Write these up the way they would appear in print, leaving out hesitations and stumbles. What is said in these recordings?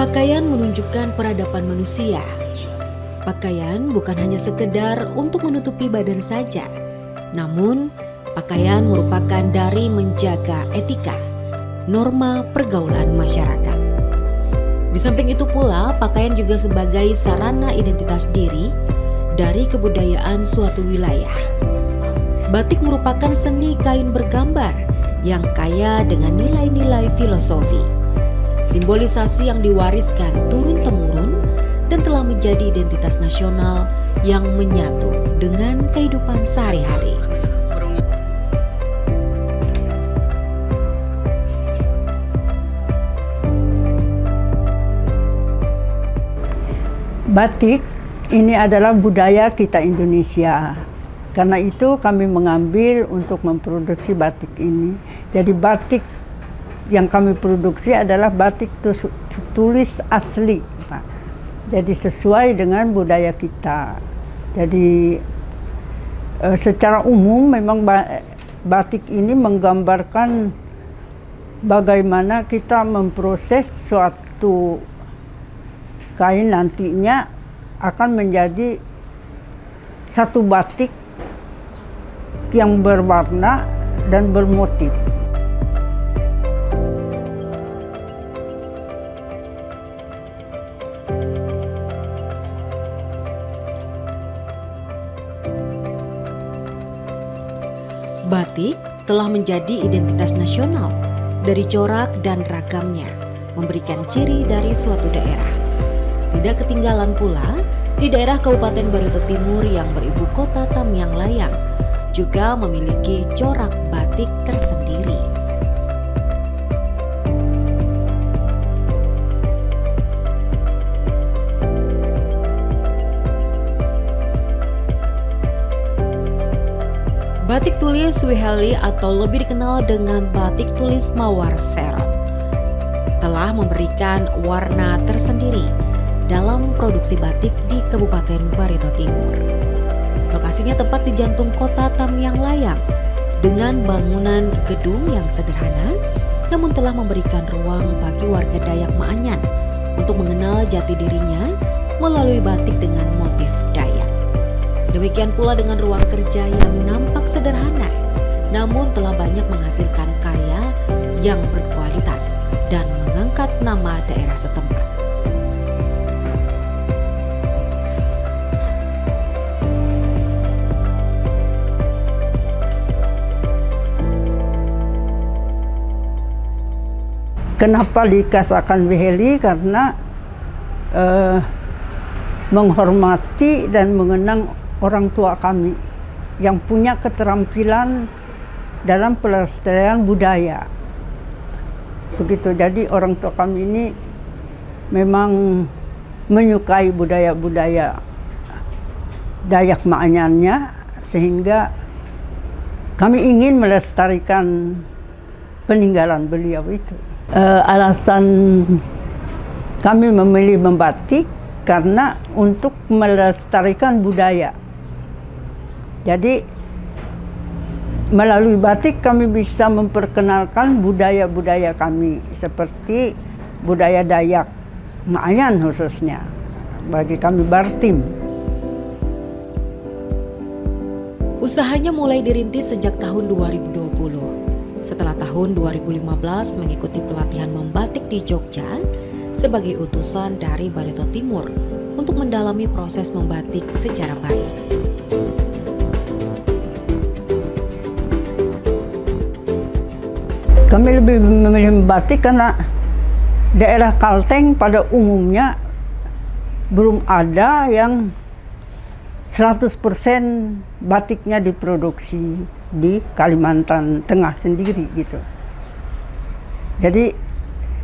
Pakaian menunjukkan peradaban manusia. Pakaian bukan hanya sekedar untuk menutupi badan saja, namun pakaian merupakan dari menjaga etika, norma pergaulan masyarakat. Di samping itu pula, pakaian juga sebagai sarana identitas diri dari kebudayaan suatu wilayah. Batik merupakan seni kain bergambar yang kaya dengan nilai-nilai filosofi, simbolisasi yang diwariskan turun-temurun dan telah menjadi identitas nasional yang menyatu dengan kehidupan sehari-hari. Batik ini adalah budaya kita Indonesia. Karena itu kami mengambil untuk memproduksi batik ini. Jadi batik yang kami produksi adalah batik tulis asli, Pak. Jadi sesuai dengan budaya kita. Jadi secara umum memang batik ini menggambarkan bagaimana kita memproses suatu kain nantinya akan menjadi satu batik yang berwarna dan bermotif. Batik telah menjadi identitas nasional dari corak dan ragamnya, memberikan ciri dari suatu daerah. Tidak ketinggalan pula di daerah Kabupaten Barito Timur yang beribu kota Tamyang Layang juga memiliki corak batik tersendiri. Batik tulis Swahili atau lebih dikenal dengan batik tulis Mawar Seron telah memberikan warna tersendiri dalam produksi batik di Kabupaten Barito Timur. Lokasinya tepat di jantung kota Tamyang Layang dengan bangunan gedung yang sederhana namun telah memberikan ruang bagi warga Dayak Maanyan untuk mengenal jati dirinya melalui batik dengan motif Dayak. Demikian pula dengan ruang kerja yang nampak sederhana namun telah banyak menghasilkan karya yang berkualitas dan mengangkat nama daerah setempat. Kenapa dikatakan Swahili? Karena menghormati dan mengenang orang tua kami yang punya keterampilan dalam pelestarian budaya. Begitu, jadi orang tua kami ini memang menyukai budaya-budaya Dayak Maanyannya, sehingga kami ingin melestarikan peninggalan beliau itu. Alasan kami memilih membatik karena untuk melestarikan budaya. Jadi melalui batik kami bisa memperkenalkan budaya-budaya kami seperti budaya Dayak Maanyan khususnya bagi kami Bartim. Usahanya mulai dirintis sejak tahun 2020. Setelah tahun 2015 mengikuti pelatihan membatik di Jogja sebagai utusan dari Barito Timur untuk mendalami proses membatik secara baik. Kami lebih memilih membatik karena daerah Kalteng pada umumnya belum ada yang 100% batiknya diproduksi di Kalimantan Tengah sendiri gitu. Jadi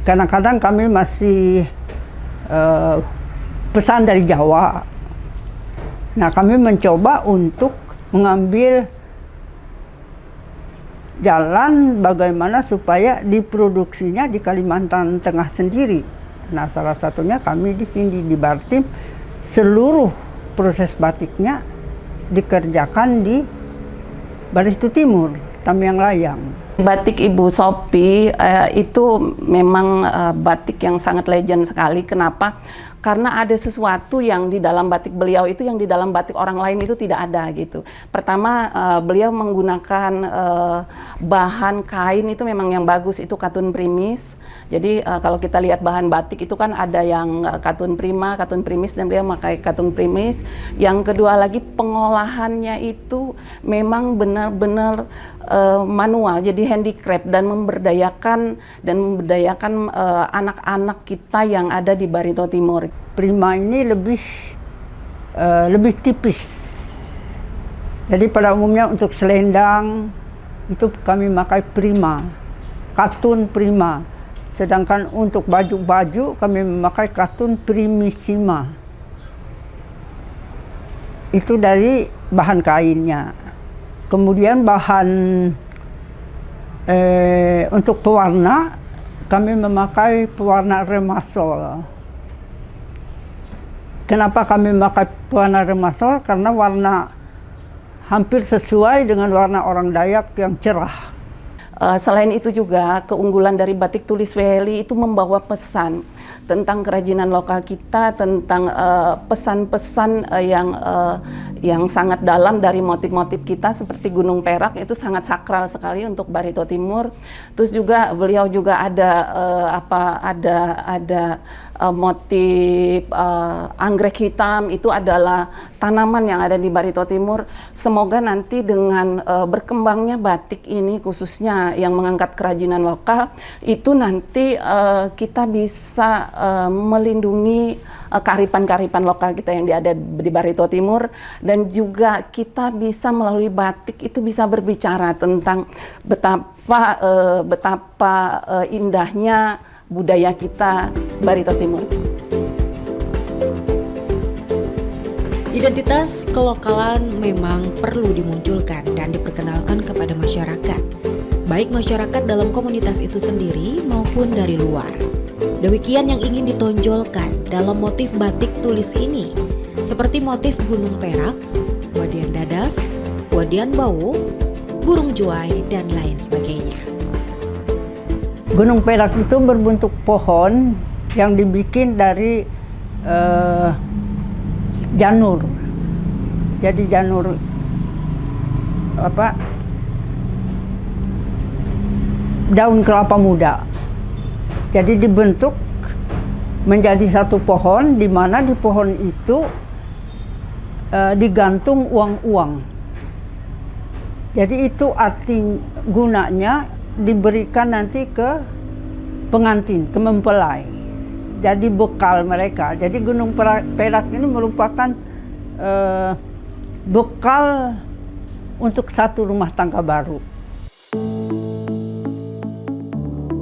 kadang-kadang kami masih pesan dari Jawa. Nah, kami mencoba untuk mengambil jalan bagaimana supaya diproduksinya di Kalimantan Tengah sendiri. Nah, salah satunya kami di sini di Bartim, seluruh proses batiknya dikerjakan di Barito Timur, Tamyang Layang. Batik Ibu Sophie itu memang batik yang sangat legend sekali. Kenapa? Karena ada sesuatu yang di dalam batik beliau itu yang di dalam batik orang lain itu tidak ada gitu. Pertama, beliau menggunakan bahan kain itu memang yang bagus, itu katun primis. Jadi kalau kita lihat bahan batik itu kan ada yang katun prima, katun primis, dan beliau memakai katun primis. Yang kedua lagi, pengolahannya itu memang benar-benar manual, jadi handicraft, dan memberdayakan anak-anak kita yang ada di Barito Timur. Prima ini lebih tipis. Jadi pada umumnya untuk selendang itu kami pakai prima, katun prima. Sedangkan untuk baju-baju kami memakai katun primissima. Itu dari bahan kainnya. Kemudian bahan untuk pewarna kami memakai pewarna remasol. Kenapa kami memakai pewarna remasol? Karena warna hampir sesuai dengan warna orang Dayak yang cerah. Selain itu juga keunggulan dari batik tulis Weheli itu membawa pesan tentang kerajinan lokal kita, tentang pesan-pesan yang sangat dalam dari motif-motif kita seperti Gunung Perak, itu sangat sakral sekali untuk Barito Timur. Terus juga beliau juga ada motif anggrek hitam, itu adalah tanaman yang ada di Barito Timur. Semoga nanti dengan berkembangnya batik ini, khususnya yang mengangkat kerajinan lokal, itu nanti kita bisa melindungi kearifan-kearifan lokal kita yang ada di Barito Timur, dan juga kita bisa melalui batik itu bisa berbicara tentang betapa indahnya budaya kita Barito Timur. Identitas kelokalan memang perlu dimunculkan dan diperkenalkan kepada masyarakat, baik masyarakat dalam komunitas itu sendiri maupun dari luar. Demikian yang ingin ditonjolkan dalam motif batik tulis ini, seperti motif Gunung Perak, Wadian Dadas, Wadian Bawu, Burung Juai, dan lain sebagainya. Gunung Perak itu berbentuk pohon yang dibikin dari janur. Jadi janur daun kelapa muda. Jadi dibentuk menjadi satu pohon, di mana di pohon itu digantung uang-uang. Jadi itu arti gunanya diberikan nanti ke pengantin, ke mempelai. Jadi bekal mereka. Jadi Gunung Perak ini merupakan bekal untuk satu rumah tangga baru.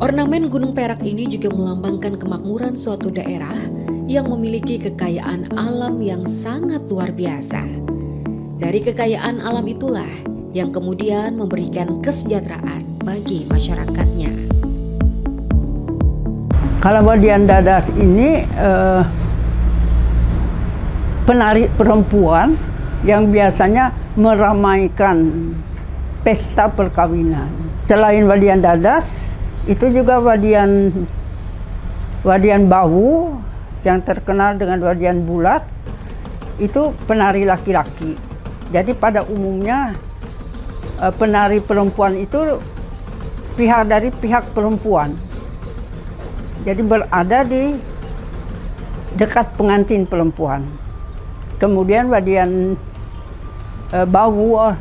Ornamen Gunung Perak ini juga melambangkan kemakmuran suatu daerah yang memiliki kekayaan alam yang sangat luar biasa. Dari kekayaan alam itulah yang kemudian memberikan kesejahteraan bagi masyarakatnya. Kalau Wadian Dadas ini penari perempuan yang biasanya meramaikan pesta perkawinan. Selain Wadian Dadas, itu juga Wadian Bawu yang terkenal dengan Wadian Bulat, itu penari laki-laki. Jadi pada umumnya penari perempuan itu dari pihak perempuan. Jadi berada di dekat pengantin perempuan. Kemudian Wadian Bawu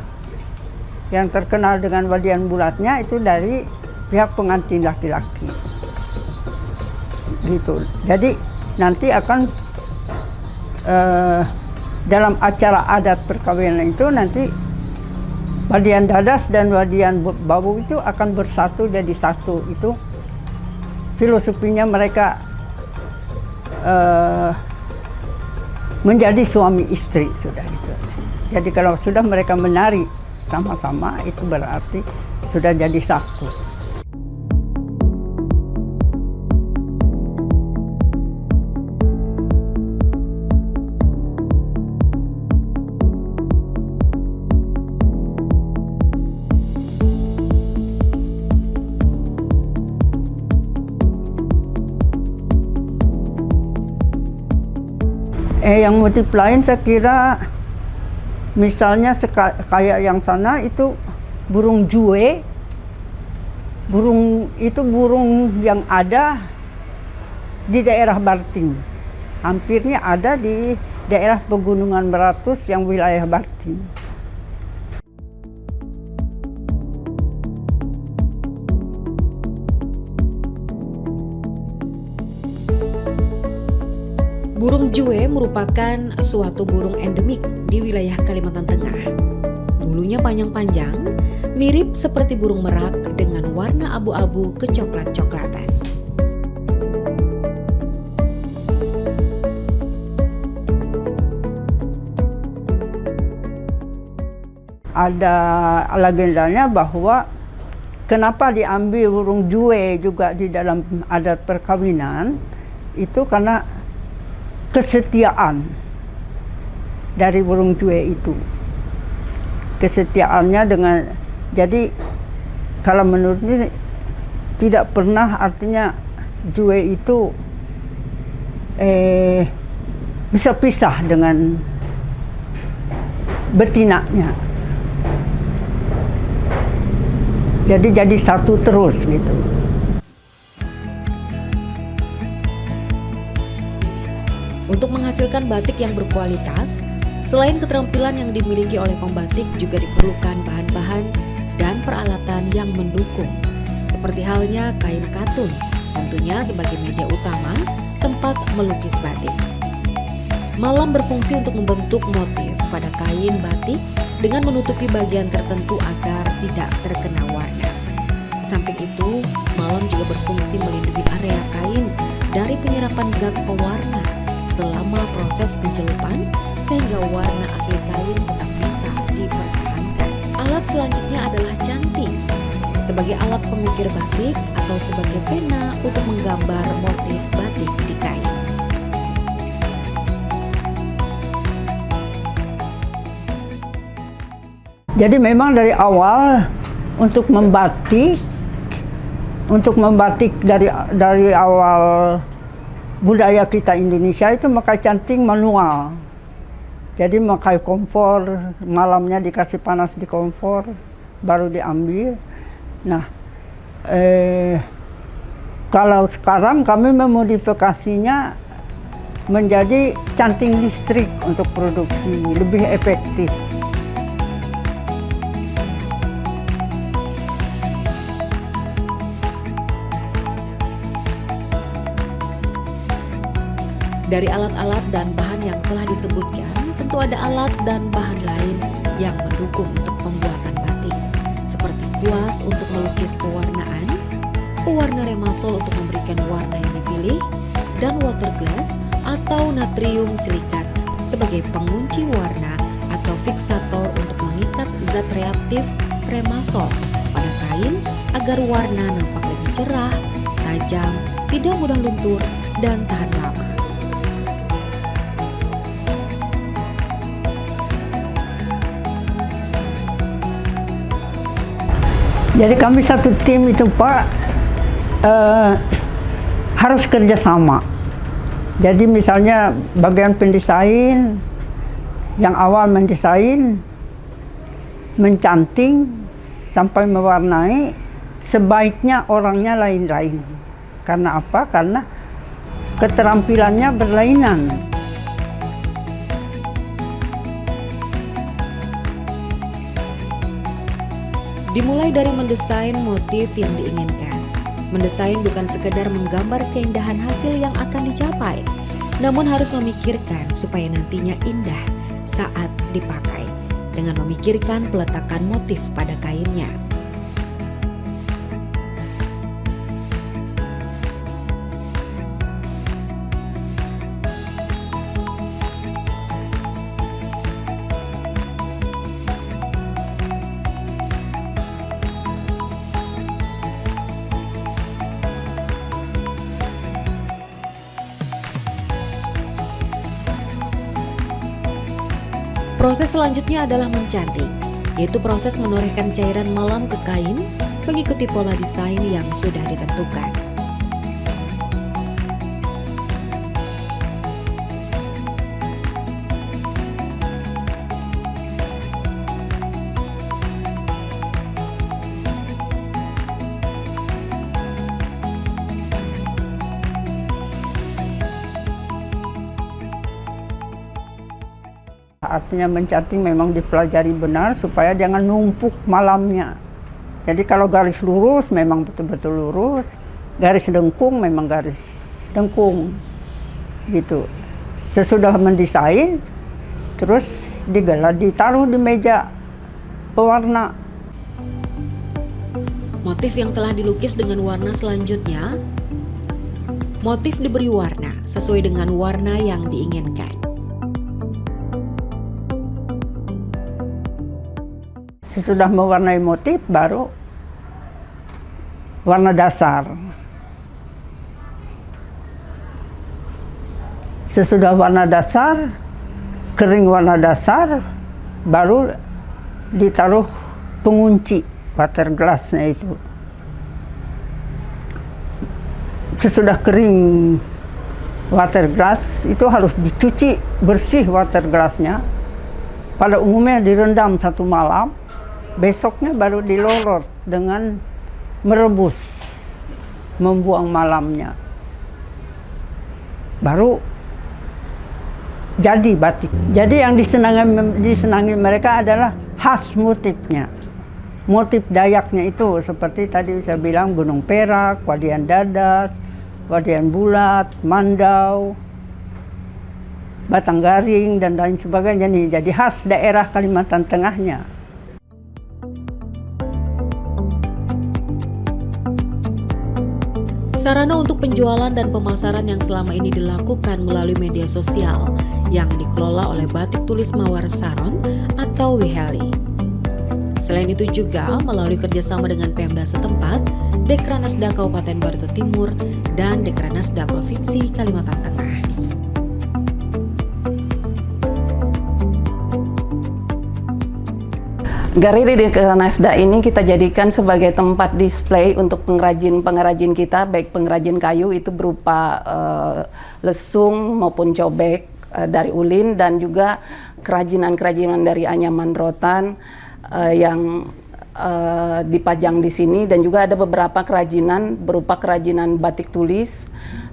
yang terkenal dengan Wadian Bulatnya itu dari pihak pengantin laki-laki. Gitu. Jadi nanti akan dalam acara adat perkawinan itu nanti Wadian Dadas dan Wadian Bawu itu akan bersatu jadi satu. Itu filosofinya mereka menjadi suami istri sudah itu. Jadi kalau sudah mereka menari sama-sama itu berarti sudah jadi satu. Yang motif lain saya kira misalnya kayak yang sana itu burung jue. Burung itu burung yang ada di daerah Barting. Hampirnya ada di daerah Pegunungan Meratus yang wilayah Barting. Burung jue merupakan suatu burung endemik di wilayah Kalimantan Tengah. Bulunya panjang-panjang, mirip seperti burung merak dengan warna abu-abu kecoklat-coklatan. Ada legendanya bahwa kenapa diambil burung jue juga di dalam adat perkawinan, itu karena kesetiaan dari burung jue itu. Kesetiaannya dengan, jadi kalau menurut ini tidak pernah artinya jue itu bisa pisah dengan betinanya. Jadi satu terus gitu. Untuk menghasilkan batik yang berkualitas, selain keterampilan yang dimiliki oleh pembatik juga diperlukan bahan-bahan dan peralatan yang mendukung, seperti halnya kain katun, tentunya sebagai media utama tempat melukis batik. Malam berfungsi untuk membentuk motif pada kain batik dengan menutupi bagian tertentu agar tidak terkena warna. Samping itu, malam juga berfungsi melindungi area kain dari penyerapan zat pewarna selama proses pencelupan sehingga warna asli kain tetap bisa dipertahankan. Alat selanjutnya adalah canting sebagai alat pengukir batik atau sebagai pena untuk menggambar motif batik di kain. Jadi memang dari awal untuk membatik dari awal budaya kita Indonesia itu memakai canting manual. Jadi memakai kompor, malamnya dikasih panas di kompor, baru diambil. Nah, kalau sekarang kami memodifikasinya menjadi canting listrik untuk produksi, lebih efektif. Dari alat-alat dan bahan yang telah disebutkan, tentu ada alat dan bahan lain yang mendukung untuk pembuatan batik, seperti kuas untuk melukis pewarnaan, pewarna remasol untuk memberikan warna yang dipilih, dan water glass atau natrium silikat sebagai pengunci warna atau fiksator untuk mengikat zat reaktif remasol pada kain agar warna nampak lebih cerah, tajam, tidak mudah luntur, dan tahan lama. Jadi kami satu tim itu Pak harus kerjasama. Jadi misalnya bagian pendesain, yang awal mendesain, mencanting, sampai mewarnai, sebaiknya orangnya lain-lain. Karena apa? Karena keterampilannya berlainan. Dimulai dari mendesain motif yang diinginkan. Mendesain bukan sekedar menggambar keindahan hasil yang akan dicapai, namun harus memikirkan supaya nantinya indah saat dipakai, dengan memikirkan peletakan motif pada kainnya. Proses selanjutnya adalah mencanting, yaitu proses menorehkan cairan malam ke kain mengikuti pola desain yang sudah ditentukan. Artinya mencutting memang dipelajari benar supaya jangan numpuk malamnya. Jadi kalau garis lurus memang betul-betul lurus, garis dengkung memang garis dengkung gitu. Sesudah mendesain, terus ditaruh di meja pewarna. Motif yang telah dilukis dengan warna selanjutnya, motif diberi warna sesuai dengan warna yang diinginkan. Sesudah mewarnai motif, baru warna dasar. Sesudah warna dasar, kering warna dasar, baru ditaruh pengunci water glassnya itu. Sesudah kering water glass, itu harus dicuci bersih water glassnya. Pada umumnya direndam 1 malam, besoknya baru dilolot dengan merebus, membuang malamnya. Baru jadi batik. Jadi yang disenangi mereka adalah khas motifnya. Motif Dayaknya itu seperti tadi saya bilang Gunung Perak, Wadian Dadas, Wadian Bulat, Mandau, Batang Garing, dan lain sebagainya nih. Jadi khas daerah Kalimantan Tengahnya. Sarana untuk penjualan dan pemasaran yang selama ini dilakukan melalui media sosial yang dikelola oleh Batik Tulis Mawar Saron atau WIHELI. Selain itu juga melalui kerjasama dengan Pemda setempat, Dekranasda Kabupaten Barito Timur, dan Dekranasda Provinsi Kalimantan Tengah. Galeri Dekranasda ini kita jadikan sebagai tempat display untuk pengrajin-pengrajin kita, baik pengrajin kayu itu berupa lesung maupun cobek dari ulin, dan juga kerajinan-kerajinan dari anyaman rotan yang dipajang di sini, dan juga ada beberapa kerajinan berupa kerajinan batik tulis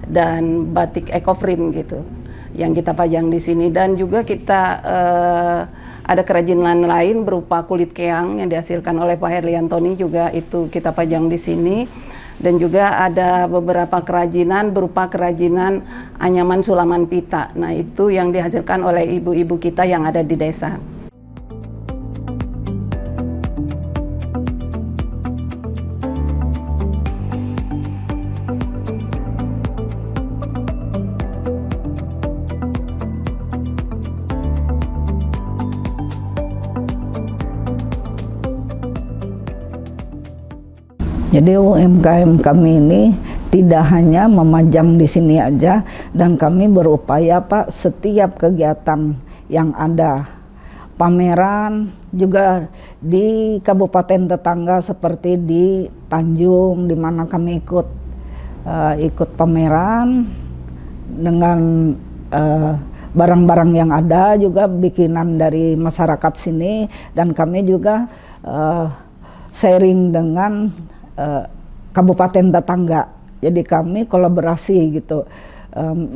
dan batik ekoprint gitu yang kita pajang di sini. Dan juga kita ada kerajinan lain berupa kulit keang yang dihasilkan oleh Pak Herliantoni, juga itu kita pajang di sini. Dan juga ada beberapa kerajinan berupa kerajinan anyaman sulaman pita. Nah, itu yang dihasilkan oleh ibu-ibu kita yang ada di desa. Jadi UMKM kami ini tidak hanya memajang di sini aja, dan kami berupaya Pak, setiap kegiatan yang ada, pameran juga di kabupaten tetangga seperti di Tanjung, di mana kami ikut pameran dengan barang-barang yang ada, juga bikinan dari masyarakat sini, dan kami juga sharing dengan kabupaten tetangga. Jadi kami kolaborasi gitu.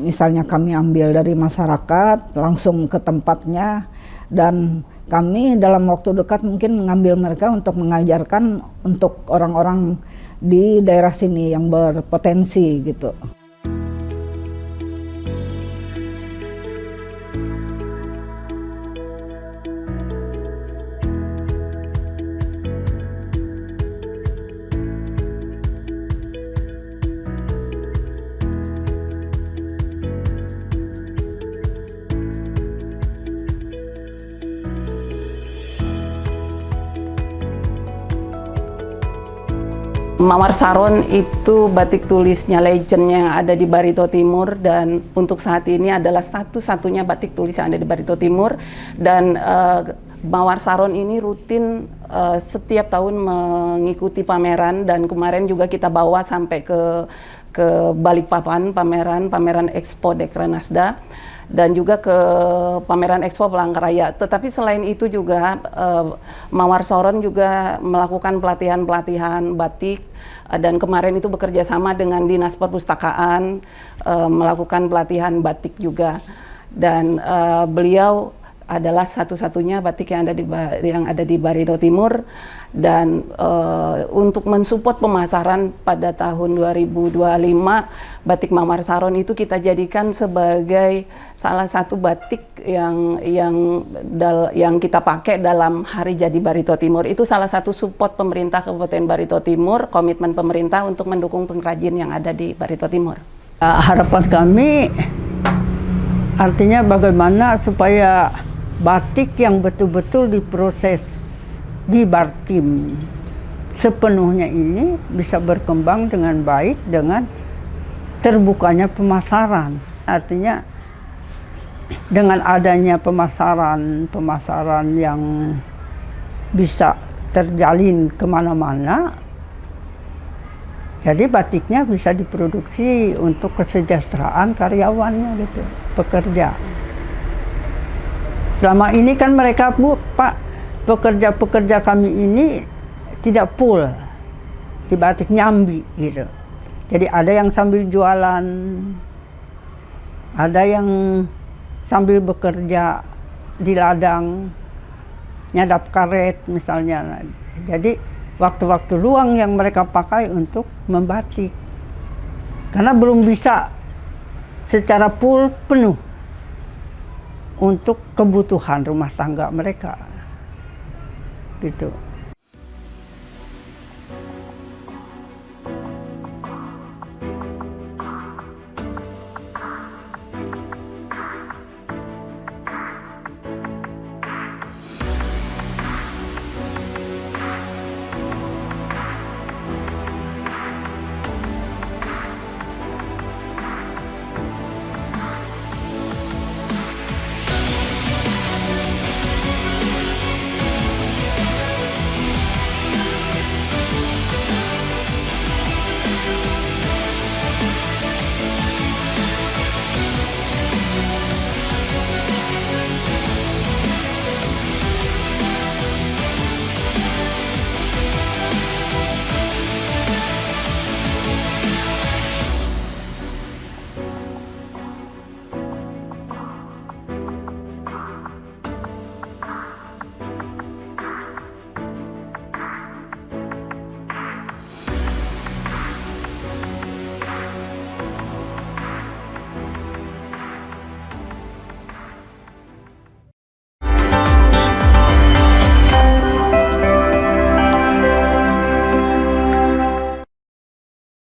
Misalnya kami ambil dari masyarakat langsung ke tempatnya, dan kami dalam waktu dekat mungkin mengambil mereka untuk mengajarkan untuk orang-orang di daerah sini yang berpotensi gitu. Mawar Saron itu batik tulisnya legend yang ada di Barito Timur, dan untuk saat ini adalah satu-satunya batik tulis yang ada di Barito Timur. Dan Mawar Saron ini rutin setiap tahun mengikuti pameran, dan kemarin juga kita bawa sampai ke Balikpapan, pameran Expo Dekranasda, dan juga ke pameran Expo Palangkaraya. Tetapi selain itu juga Mawar Saron juga melakukan pelatihan-pelatihan batik, dan kemarin itu bekerja sama dengan Dinas Perpustakaan melakukan pelatihan batik juga. Dan beliau adalah satu-satunya batik yang ada di Barito Timur, dan untuk mensupport pemasaran pada tahun 2025 batik Mawar Saron itu kita jadikan sebagai salah satu batik yang kita pakai dalam Hari Jadi Barito Timur. Itu salah satu support pemerintah Kabupaten Barito Timur, komitmen pemerintah untuk mendukung pengrajin yang ada di Barito Timur. Harapan kami artinya bagaimana supaya batik yang betul-betul diproses di Bartim sepenuhnya ini bisa berkembang dengan baik dengan terbukanya pemasaran. Artinya dengan adanya pemasaran yang bisa terjalin kemana-mana, jadi batiknya bisa diproduksi untuk kesejahteraan karyawannya gitu, pekerja. Selama ini kan mereka, Pak, pekerja-pekerja kami ini tidak full di batik Nyambi gitu. Jadi ada yang sambil jualan, ada yang sambil bekerja di ladang, nyadap karet misalnya. Jadi waktu-waktu luang yang mereka pakai untuk membatik. Karena belum bisa secara full penuh untuk kebutuhan rumah tangga mereka. Gitu.